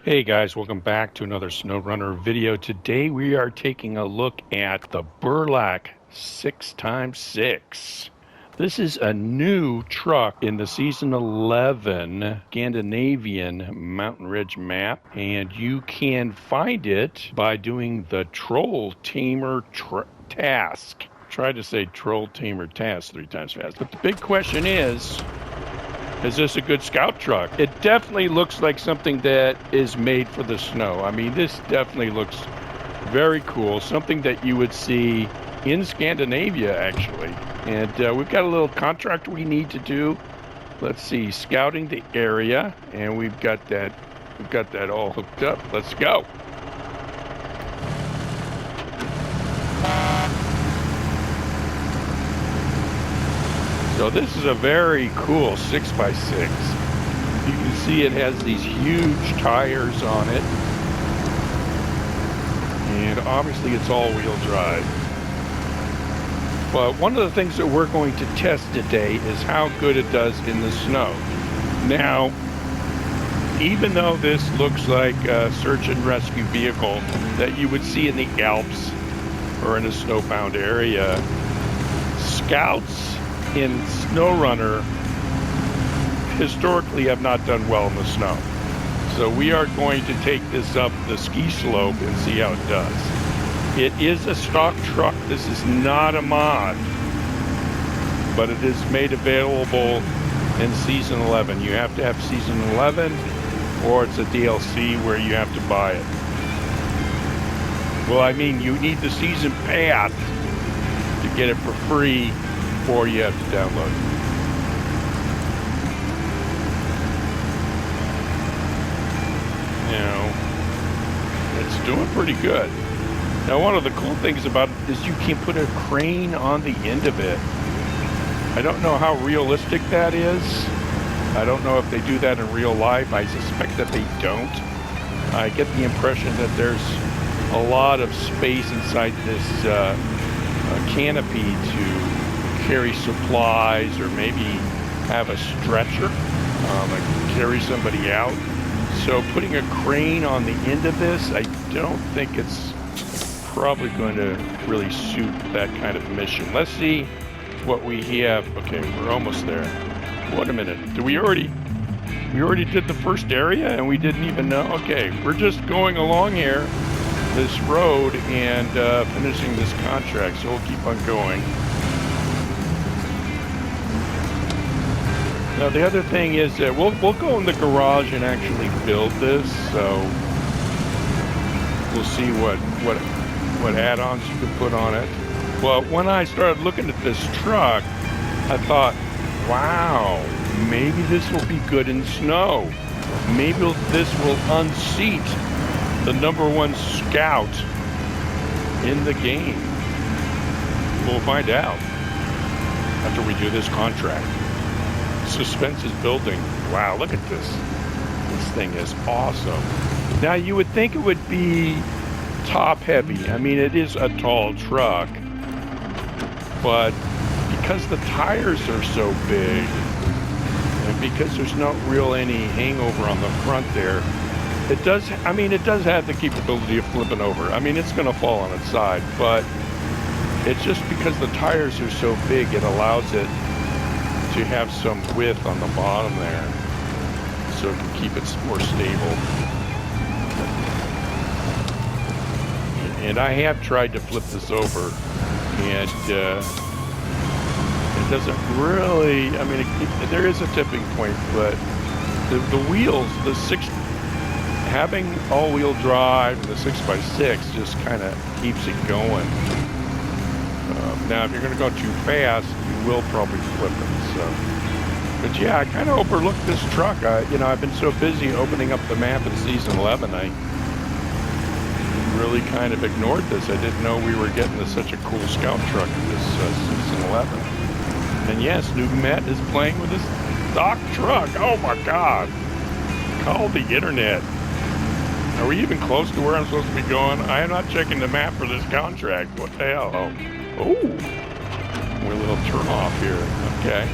Hey guys, welcome back to another SnowRunner video. Today we are taking a look at the Burlak 6x6. This is a new truck in the Season 11 Scandinavian mountain ridge map, and you can find it by doing the Troll Tamer task. Try to say Troll Tamer task 3 times fast. But the big question is this a good scout truck? It definitely looks like something that is made for the snow. I mean, this definitely looks very cool. Something that you would see in Scandinavia, actually. And we've got a little contract we need to do. Let's see, scouting the area, and we've got that all hooked up. Let's go. So this is a very cool 6x6. You can see it has these huge tires on it. And obviously it's all-wheel drive. But one of the things that we're going to test today is how good it does in the snow. Now, even though this looks like a search and rescue vehicle that you would see in the Alps or in a snowbound area, scouts in SnowRunner historically have not done well in the snow. So we are going to take this up the ski slope and see how it does. It is a stock truck. This is not a mod, but it is made available in Season 11. You have to have Season 11 or it's a DLC where you have to buy it. Well, I mean, you need the season pass to get it for free, or you have to download it. Now, it's doing pretty good. Now, one of the cool things about it is you can put a crane on the end of it. I don't know how realistic that is. I don't know if they do that in real life. I suspect that they don't. I get the impression that there's a lot of space inside this canopy to carry supplies, or maybe have a stretcher and carry somebody out. So putting a crane on the end of this, I don't think it's probably going to really suit that kind of mission. Let's see what we have. Okay, we're almost there. Wait a minute. We already did the first area and we didn't even know? Okay, we're just going along here, this road, and finishing this contract, so we'll keep on going. Now the other thing is that we'll go in the garage and actually build this, so we'll see what add-ons you can put on it. Well, when I started looking at this truck, I thought, wow, maybe this will be good in snow. Maybe this will unseat the #1 scout in the game. We'll find out after we do this contract. Suspense is building. Wow, look at this. This thing is awesome. Now, you would think it would be top heavy. I mean, it is a tall truck, but because the tires are so big, and because there's not real any hangover on the front there, it does have the capability of flipping over. I mean, it's going to fall on its side, but it's just because the tires are so big, it allows it to have some width on the bottom there, so it can keep it more stable. And I have tried to flip this over, and it doesn't really, I mean, there is a tipping point, but the wheels, having all-wheel drive, the 6x6 just kind of keeps it going. Now, if you're going to go too fast, you will probably flip it. So, but yeah, I kind of overlooked this truck. I've been so busy opening up the map in Season 11, I really kind of ignored this. I didn't know we were getting to such a cool scout truck in this Season 11. And yes, Nuumet is playing with this stock truck. Oh my God! Call the internet. Are we even close to where I'm supposed to be going? I am not checking the map for this contract. What the hell? Oh, we're a little turn off here. Okay.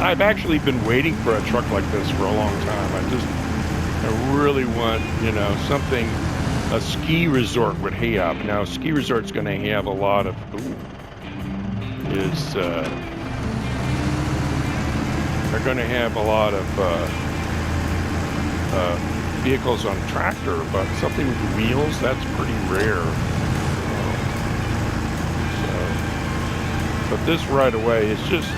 I've actually been waiting for a truck like this for a long time. I really want, you know, something a ski resort would have. Now, a ski resort's going to have a lot of, they're going to have a lot of vehicles on a tractor, but something with wheels, that's pretty rare. But this right away is just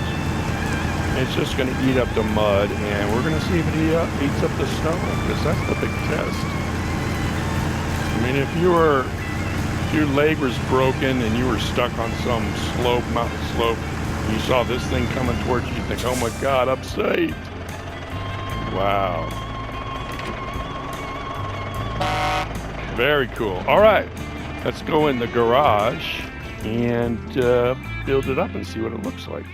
going to eat up the mud, and we're going to see if it eats up the snow, because that's the big test. I mean, if your leg was broken and you were stuck on some mountain slope, and you saw this thing coming towards you, you think, oh my God, I'm safe. Wow. Very cool. All right, let's go in the garage and build it up and see what it looks like.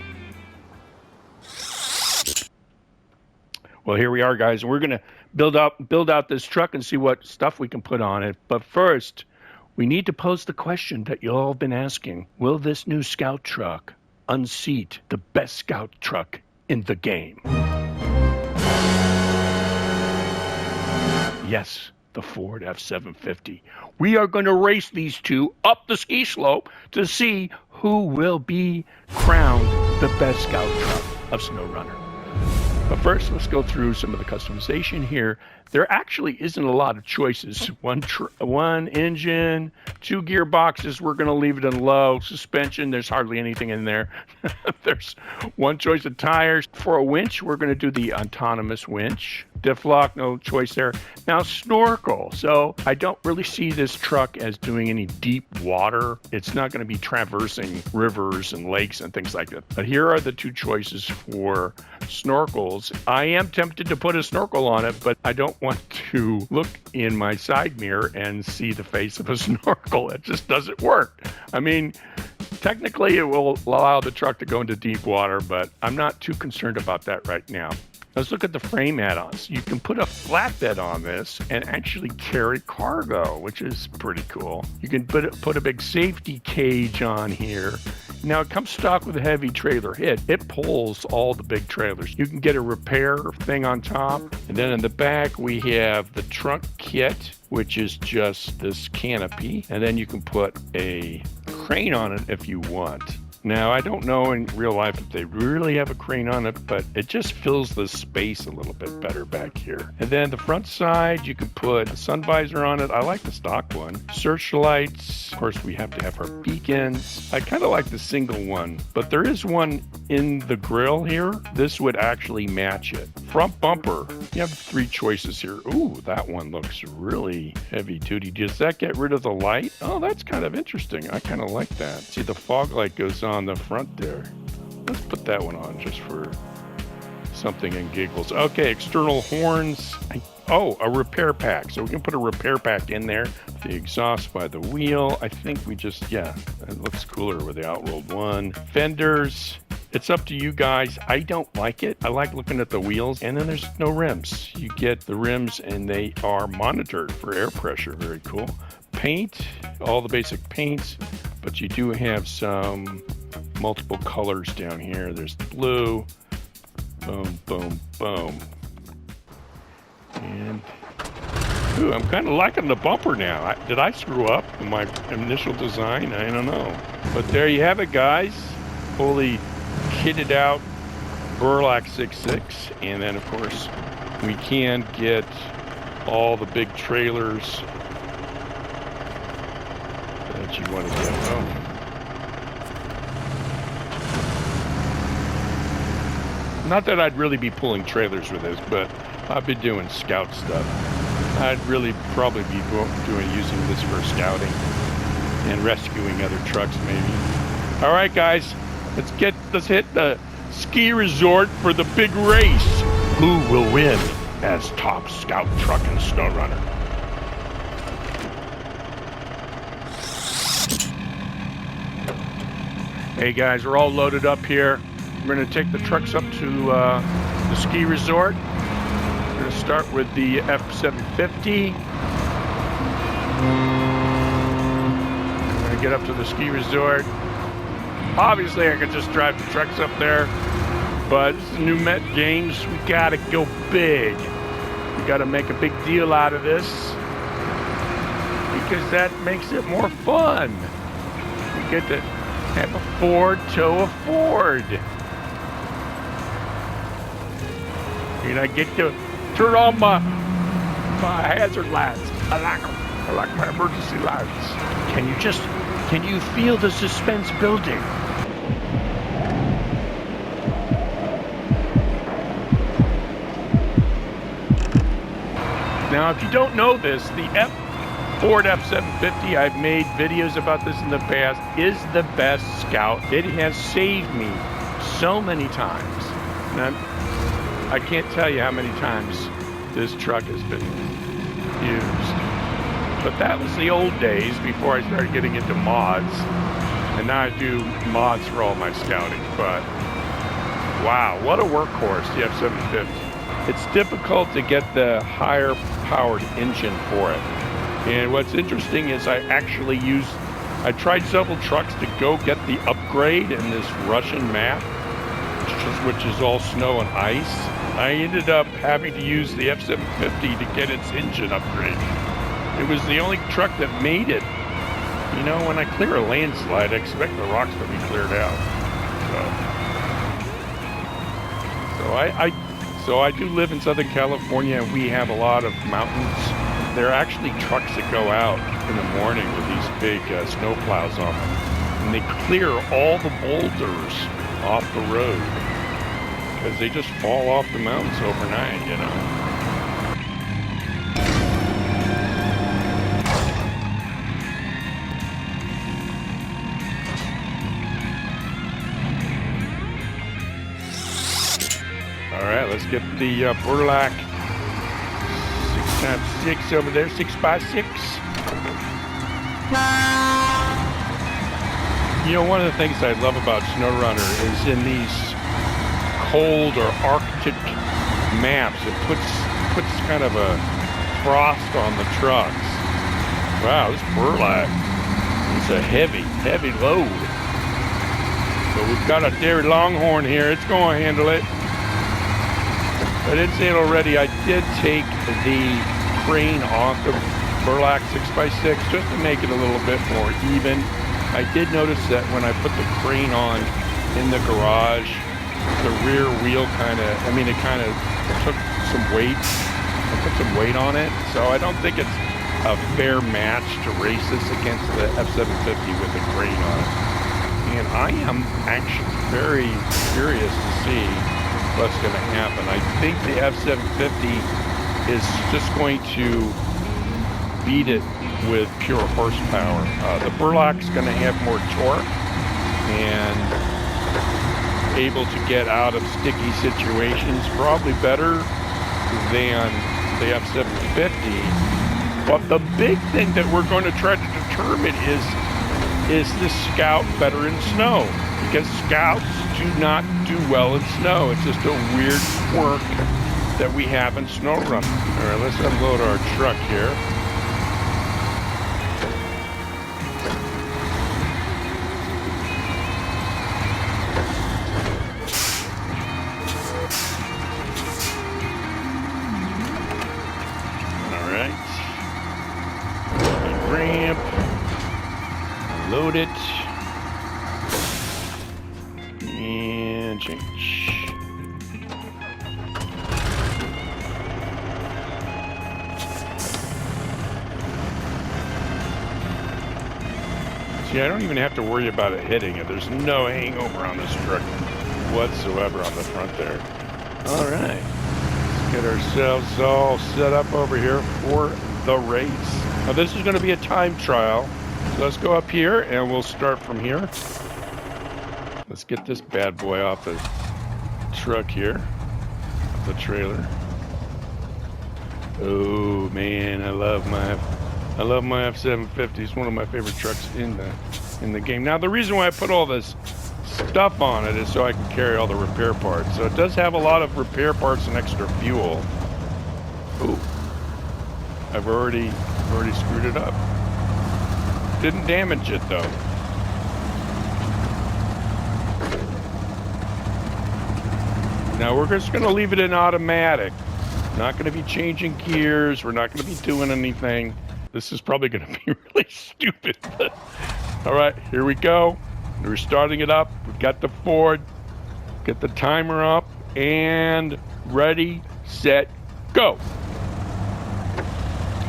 Well, here we are, guys. We're going to build out this truck and see what stuff we can put on it. But first, we need to pose the question that you all have been asking. Will this new Scout truck unseat the best Scout truck in the game? Yes, the Ford F750. We are going to race these two up the ski slope to see who will be crowned the best Scout truck of SnowRunner. But first, let's go through some of the customization here. There actually isn't a lot of choices. One engine, 2 gearboxes. We're going to leave it in low. Suspension, there's hardly anything in there. There's 1 choice of tires. For a winch, we're going to do the autonomous winch. Diff lock, no choice there. Now, snorkel. So I don't really see this truck as doing any deep water. It's not going to be traversing rivers and lakes and things like that. But here are the 2 choices for snorkels. I am tempted to put a snorkel on it, but I don't want to look in my side mirror and see the face of a snorkel. It just doesn't work. I mean, technically it will allow the truck to go into deep water, but I'm not too concerned about that right now. Let's look at the frame add-ons. You can put a flatbed on this and actually carry cargo, which is pretty cool. You can put a big safety cage on here. Now, it comes stock with a heavy trailer hitch. It pulls all the big trailers. You can get a repair thing on top. And then in the back, we have the trunk kit, which is just this canopy. And then you can put a crane on it if you want. Now, I don't know in real life if they really have a crane on it, but it just fills the space a little bit better back here. And then the front side, you can put a sun visor on it. I like the stock one. Searchlights. Of course, we have to have our beacons. I kind of like the single one, but there is one in the grill here. This would actually match it. Front bumper. You have 3 choices here. Ooh, that one looks really heavy duty. Does that get rid of the light? Oh, that's kind of interesting. I kind of like that. See, the fog light goes on the front there. Let's put that one on just for something in giggles. Okay, external horns. A repair pack. So we can put a repair pack in there. The exhaust by the wheel. I think we just, it looks cooler with the outrolled one. Fenders. It's up to you guys. I don't like it. I like looking at the wheels. And then there's no rims. You get the rims and they are monitored for air pressure. Very cool. Paint. All the basic paints. But you do have some multiple colors down here. There's the blue. Boom, boom, boom. And ooh, I'm kind of liking the bumper now. Did I screw up in my initial design? I don't know. But there you have it, guys. Fully kitted out Burlak 6.6. And then, of course, we can get all the big trailers that you want to get. Oh. Not that I'd really be pulling trailers with this, but I've been doing scout stuff. I'd really probably be using this for scouting and rescuing other trucks, maybe. All right, guys, let's hit the ski resort for the big race. Who will win as top scout truck in SnowRunner? Hey guys, we're all loaded up here. We're going to take the trucks up to the ski resort. We're going to start with the F750. We're going to get up to the ski resort. Obviously, I could just drive the trucks up there, But it's Nuumet Games. We gotta go big. We gotta make a big deal out of this because that makes it more fun. We get to have a Ford tow a Ford. And I get to turn on my hazard lights. I like them. I like my emergency lights. Can you feel the suspense building? Now, if you don't know this, the Ford F750, I've made videos about this in the past, is the best Scout. It has saved me so many times. And I can't tell you how many times this truck has been used. But that was the old days before I started getting into mods. And now I do mods for all my scouting. But wow, what a workhorse, the F750. It's difficult to get the higher powered engine for it. And what's interesting is I tried several trucks to go get the upgrade in this Russian map, which is all snow and ice. I ended up having to use the F750 to get its engine upgrade. It was the only truck that made it. You know, when I clear a landslide, I expect the rocks to be cleared out. So I do live in Southern California, and we have a lot of mountains. There are actually trucks that go out in the morning with these big snow plows on them, and they clear all the boulders off the road because they just fall off the mountains overnight, you know. All right, let's get the Burlak 6x6 over there, 6x6. You know, one of the things I love about SnowRunner is in these cold or Arctic maps, it puts kind of a frost on the trucks. Wow, this Burlak, it's a heavy load. But we've got a dairy Longhorn here. It's going to handle it. I didn't say it already, I did take the crane off the Burlak 6x6 just to make it a little bit more even. I did notice that when I put the crane on in the garage, the rear wheel it kind of took some weight. I put some weight on it, so I don't think it's a fair match to race this against the F750 with the crane on it. And I am actually very curious to see what's going to happen. I think the F750 is just going to beat it with pure horsepower. The Burlak's going to have more torque and able to get out of sticky situations, probably better than the F750. But the big thing that we're going to try to determine is this Scout better in snow? Because Scouts do not do well in snow. It's just a weird quirk that we have in SnowRunner. All right, let's unload our truck here. All right. Ramp. Load it. And change. See, I don't even have to worry about it hitting it. There's no hangover on this truck whatsoever on the front there. All right. Let's get ourselves all set up over here for the race. Now, this is going to be a time trial. So let's go up here and we'll start from here. Let's get this bad boy off the truck here, off the trailer. Oh man, I love my F750. It's one of my favorite trucks in the game. Now the reason why I put all this stuff on it is so I can carry all the repair parts. So it does have a lot of repair parts and extra fuel. Ooh, I've already screwed it up. Didn't damage it though. Now we're just going to leave it in automatic. Not going to be changing gears. We're not going to be doing anything. This is probably going to be really stupid. All right, here we go. We're starting it up. We've got the Ford. Get the timer up. And ready, set, go.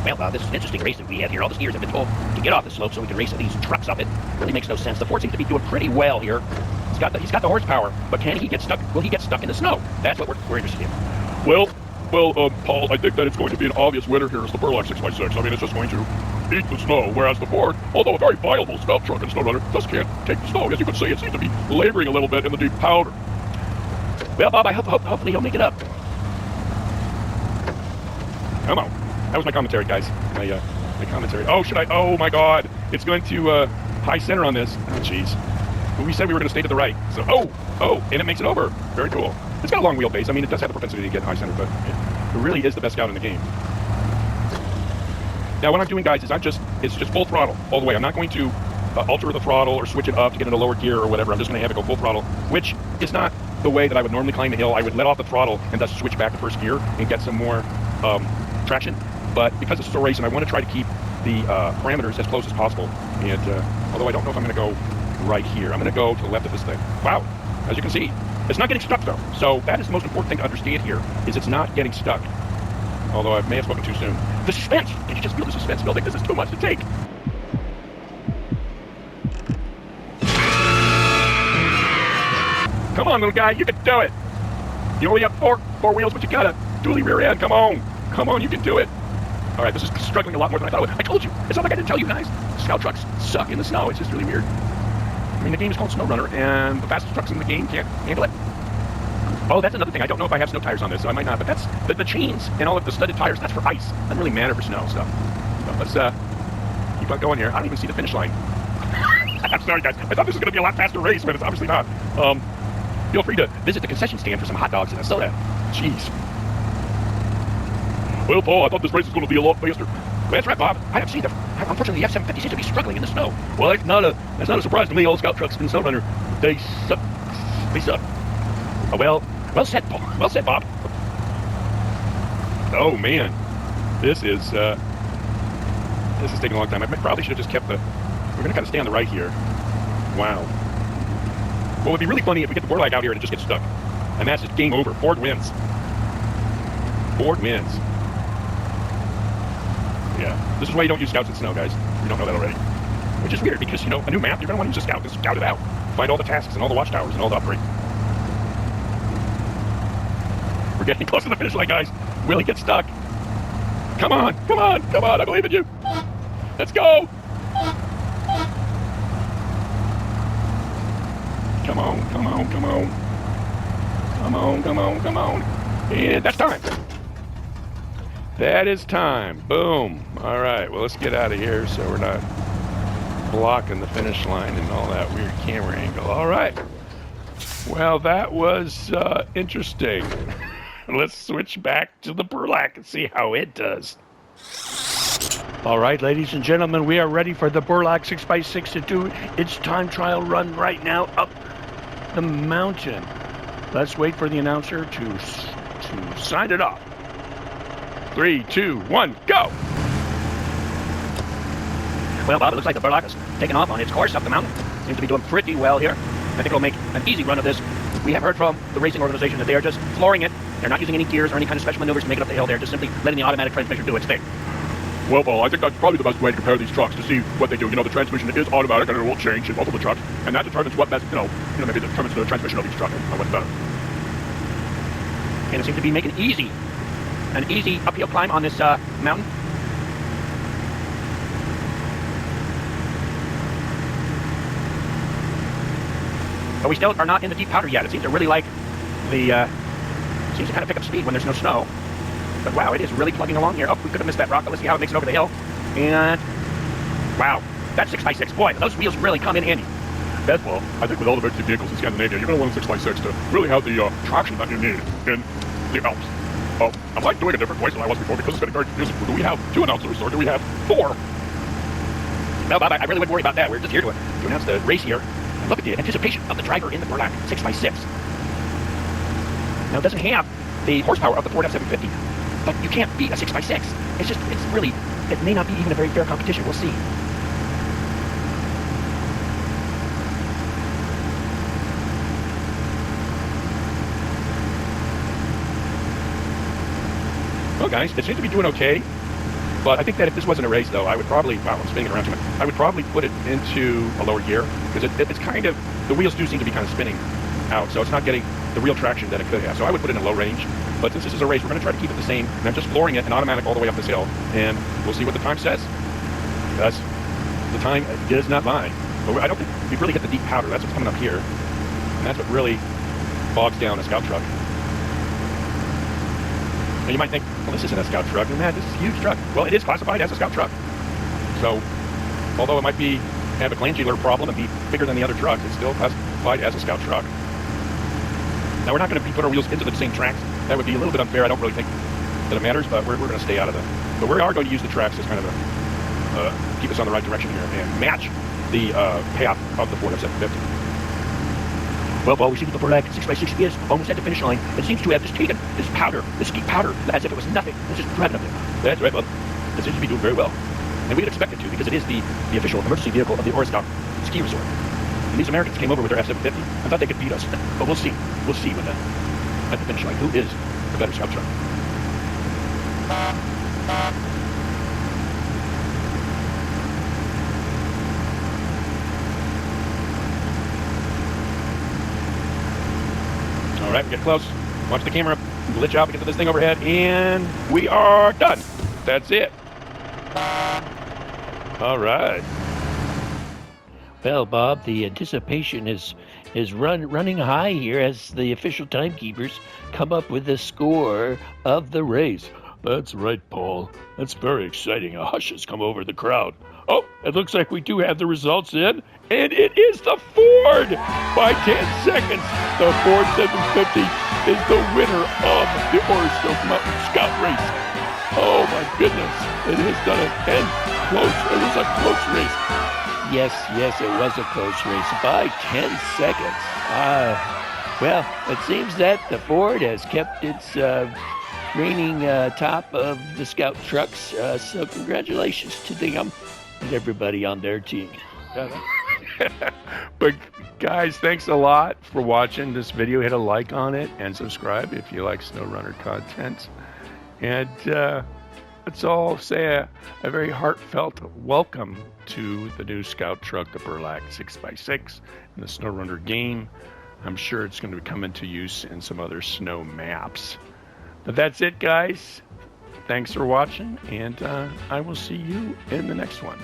Well, this is an interesting race that we have here. All the skiers have been told to get off the slope so we can race these trucks up it. Really makes no sense. The Ford seems to be doing pretty well here. He's got the horsepower, but can he get stuck? Will he get stuck in the snow? That's what we're interested in. Well, Paul, I think that it's going to be an obvious winner here is the Burlak 6x6. I mean, it's just going to eat the snow, whereas the Ford, although a very viable scout truck and SnowRunner, just can't take the snow. As you can see, it seems to be laboring a little bit in the deep powder. Well, Bob, hopefully he'll make it up. Come on. That was my commentary, guys. My commentary. Oh, should I? Oh, my God. It's going to high center on this. Oh, jeez. But we said we were going to stay to the right. So, and it makes it over. Very cool. It's got a long wheelbase. I mean, it does have the propensity to get high center, but it really is the best scout in the game. Now, what I'm doing, guys, is it's just full throttle all the way. I'm not going to alter the throttle or switch it up to get in a lower gear or whatever. I'm just going to have it go full throttle, which is not the way that I would normally climb the hill. I would let off the throttle and thus switch back to first gear and get some more traction. But because this is a race and I want to try to keep the parameters as close as possible, and although I don't know if I'm going to go right here, I'm going to go to the left of this thing. Wow, as you can see, it's not getting stuck though. So that is the most important thing to understand here, is it's not getting stuck. Although I may have spoken too soon. The suspense! Can you just feel the suspense building? This is too much to take. Come on, little guy, you can do it. You only have four wheels, but you got a dually rear end. Come on, you can do it. All right, this is struggling a lot more than I thought it would. I told you. It's not like I didn't tell you guys. Scout trucks suck in the snow. It's just really weird. I mean, the game is called SnowRunner, and the fastest trucks in the game can't handle it. Oh, that's another thing. I don't know if I have snow tires on this, so I might not. But that's the chains and all of the studded tires. That's for ice. Doesn't really matter for snow stuff. So let's keep on going here. I don't even see the finish line. I'm sorry, guys. I thought this was going to be a lot faster race, but it's obviously not. Feel free to visit the concession stand for some hot dogs and a soda. Jeez. Well, Paul, I thought this race was going to be a lot faster. Well, that's right, Bob. I have seen unfortunately, the F750 seems to be struggling in the snow. Well, that's not a surprise to me. All scout trucks in SnowRunner, they suck. They suck. Oh, well said, Paul. Well said, Bob. Oh man, this is taking a long time. I probably should have just kept the. We're gonna kind of stay on the right here. Wow. Well, it'd be really funny if we get the Burlak out here and it just gets stuck, and that's just game over. Ford wins. Ford wins. Yeah, this is why you don't use scouts in snow, guys. You don't know that already. Which is weird because, you know, a new map, you're going to want to use a scout and scout it out. Find all the tasks and all the watchtowers and all the upgrades. We're getting close to the finish line, guys. Will he get stuck? Come on, come on, come on. I believe in you. Let's go. Come on, come on, come on. Come on, come on, come on. And that's time. That is time. Boom. All right, well, let's get out of here so we're not blocking the finish line and all that weird camera angle. All right. Well, that was interesting. Let's switch back to the Burlak and see how it does. All right, ladies and gentlemen, we are ready for the Burlak 6x6 to do its time trial run right now up the mountain. Let's wait for the announcer to sign it off. 3, 2, 1, go! Well, Bob, it looks like the Burlak is taking off on its course up the mountain. Seems to be doing pretty well here. I think it'll make an easy run of this. We have heard from the racing organization that they are just flooring it. They're not using any gears or any kind of special maneuvers to make it up the hill. They're just simply letting the automatic transmission do its thing. Well, Paul, I think that's probably the best way to compare these trucks to see what they do. You know, the transmission is automatic and it will change in both of the trucks, and that determines what best, maybe determines the transmission of each truck and what's better. And it seems to be making an easy uphill climb on this mountain. But we still are not in the deep powder yet. It seems to really like the, seems to kind of pick up speed when there's no snow. But wow, it is really plugging along here. Oh, we could have missed that rock, but let's see how it makes it over the hill. And wow, that 6x6, boy, those wheels really come in handy. That's well, I think with all the big vehicles in Scandinavia, you're going to want a 6x6 to really have the traction that you need in the Alps. I like doing a different voice than I was before because it's getting very confusing. Do we have 2 announcers or do we have 4? No, Bob, I really wouldn't worry about that. We're just here to announce the race here. And look at the anticipation of the driver in the Burlak 6x6. Now, it doesn't have the horsepower of the Ford F750, but you can't beat a 6x6. It's really, it may not be even a very fair competition. We'll see. Well, guys, it seems to be doing okay. But I think that if this wasn't a race, though, I would probably, wow, I'm spinning it around too much. I would probably put it into a lower gear, because it's kind of, the wheels do seem to be kind of spinning out, so it's not getting the real traction that it could have. So I would put it in low range. But since this is a race, we're going to try to keep it the same. And I'm just flooring it in automatic all the way up this hill, and we'll see what the time says. Because the time does not lie. But I don't think we've really hit the deep powder. That's what's coming up here. And that's what really bogs down a scout truck. Now you might think, well, this isn't a scout truck. Man, this is a huge truck. Well, it is classified as a scout truck. So, although it might have a glandular problem and be bigger than the other trucks, it's still classified as a scout truck. Now, we're not going to put our wheels into the same tracks. That would be a little bit unfair. I don't really think that it matters, but we're going to stay out of them. But we are going to use the tracks as kind of a keep us on the right direction here and match the path of the Ford F750. Well, Paul, we see that the Burlak 6x6 is almost at the finish line. It seems to have just taken this powder, this ski powder, as if it was nothing. It's just driving up there. That's right, bud. It seems to be doing very well. And we would expect it to, because it is the official emergency vehicle of the Oristop ski resort. And these Americans came over with their F750. I thought they could beat us. But we'll see. We'll see when at the finish line who is the better scout truck. All right, we get close. Watch the camera. Glitch out. We get to this thing overhead, and we are done. That's it. All right. Well, Bob, the anticipation is running high here as the official timekeepers come up with the score of the race. That's right, Paul. That's very exciting. A hush has come over the crowd. Oh, it looks like we do have the results in, and it is the Ford by 10 seconds. The Ford 750 is the winner of the Oristop Mountain Scout Race. Oh my goodness, it has done it, and close. It was a close race. Yes, it was a close race by 10 seconds. Well, it seems that the Ford has kept its reigning top of the Scout trucks. So congratulations to them and everybody on their team. But guys, thanks a lot for watching this video. Hit a like on it and subscribe if you like SnowRunner content. And let's all say a very heartfelt welcome to the new Scout truck, the Burlak 6x6, in the SnowRunner game. I'm sure it's going to be coming to use in some other snow maps. But that's it, guys. Thanks for watching, and I will see you in the next one.